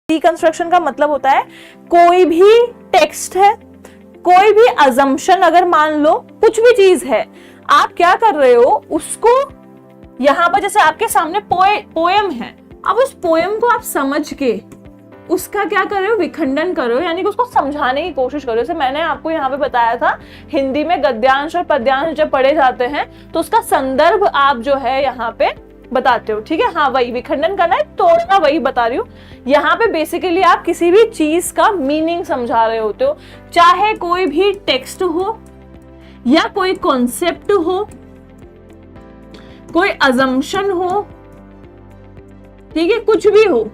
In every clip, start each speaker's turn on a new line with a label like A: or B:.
A: Deconstruction का मतलब होता है कोई भी टेक्स्ट है, कोई भी अजम्पशन, अगर मान लो कुछ भी चीज है, आप क्या कर रहे हो उसको, यहां पर जैसे आपके सामने पोएम है, अब उस पोएम को आप समझ के उसका क्या कर रहे हो, विखंडन कर रहे हो, यानी कि उसको समझाने की कोशिश कर रहे हो। जैसे मैंने आपको यहाँ पे बताया था, हिंदी में गद्यांश और पद्यांश जब पढ़े जाते हैं तो उसका संदर्भ आप जो है यहाँ पे बताते हो, ठीक है। हाँ, वही विखंडन करना है, तोड़ना, वही बता रही हूँ। यहाँ पे बेसिकली आप किसी भी चीज का मीनिंग समझा रहे होते हो, चाहे कोई भी टेक्स्ट हो या कोई कॉन्सेप्ट हो, कोई अजम्पशन हो, ठीक है, कुछ भी हो।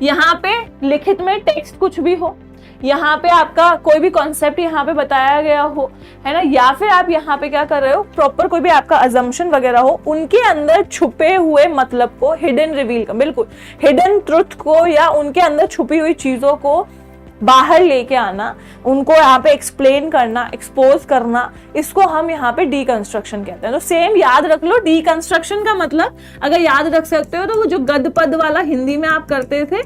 A: यहाँ पे लिखित में टेक्स्ट कुछ भी हो, यहाँ पे आपका कोई भी कॉन्सेप्ट यहाँ पे बताया गया हो, है ना, या फिर आप यहाँ पे क्या कर रहे हो, प्रॉपर कोई भी आपका अजम्पशन वगैरह हो, उनके अंदर छुपे हुए मतलब को हिडन रिवील कर, बिल्कुल हिडन ट्रुथ को या उनके अंदर छुपी हुई चीजों को बाहर लेके आना, उनको यहाँ पे एक्सप्लेन करना, एक्सपोज करना, इसको हम यहाँ पे डीकंस्ट्रक्शन कहते हैं। तो सेम याद रख लो, डीकंस्ट्रक्शन का मतलब अगर याद रख सकते हो तो वो जो गद पद वाला हिंदी में आप करते थे,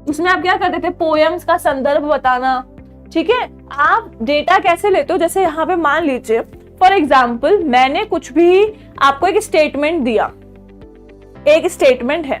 A: उसमें आप क्या करते थे, पोएम्स का संदर्भ बताना, ठीक है। आप डेटा कैसे लेते हो, जैसे यहाँ पे मान लीजिए फॉर एग्जाम्पल मैंने कुछ भी आपको एक स्टेटमेंट दिया, एक स्टेटमेंट है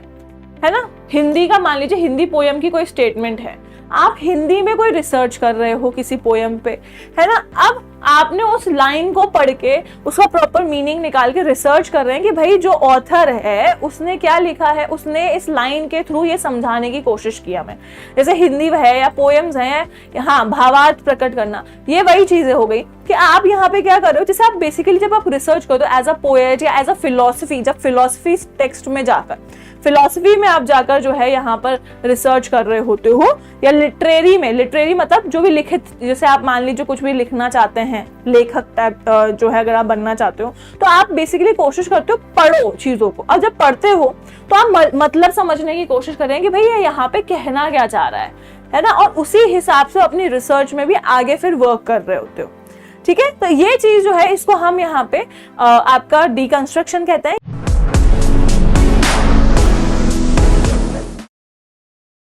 A: ना, हिंदी का मान लीजिए, हिंदी पोएम की कोई स्टेटमेंट है, आप हिंदी में कोई रिसर्च कर रहे हो किसी पोएम पे, है ना। अब आपने उस लाइन को पढ़ के उसका प्रॉपर मीनिंग निकाल के रिसर्च कर रहे हैं कि भाई जो ऑथर है उसने क्या लिखा है, उसने इस लाइन के थ्रू ये समझाने की कोशिश किया। मैं जैसे हिंदी है या पोएम्स हैं, हाँ, भावार्थ प्रकट करना, ये वही चीजें हो गई कि आप यहाँ पे क्या कर रहे हो, जैसे आप बेसिकली जब आप रिसर्च करते हो एज अ पोएट या एज अ फिलोसफी, जब फिलोसफी टेक्स्ट में जाकर, फिलोसफी में आप जाकर जो है यहाँ पर रिसर्च कर रहे होते हो, या लिटरेरी में, लिटरेरी मतलब जो भी लिखित, जैसे आप मान लीजिए कुछ भी लिखना चाहते हैं, लेखक टाइप जो है अगर आप बनना चाहते हो, तो आप बेसिकली कोशिश करते हो पढ़ो चीजों को। अब जब पढ़ते हो तो आप मतलब समझने की कोशिश कर रहे हैं कि भाई ये यहाँ पे कहना क्या चाह रहा है ना, और उसी हिसाब से अपनी रिसर्च में भी आगे फिर वर्क कर रहे होते हो, ठीक है। तो ये चीज जो है इसको हम यहाँ पे आपका डीकंस्ट्रक्शन कहते हैं।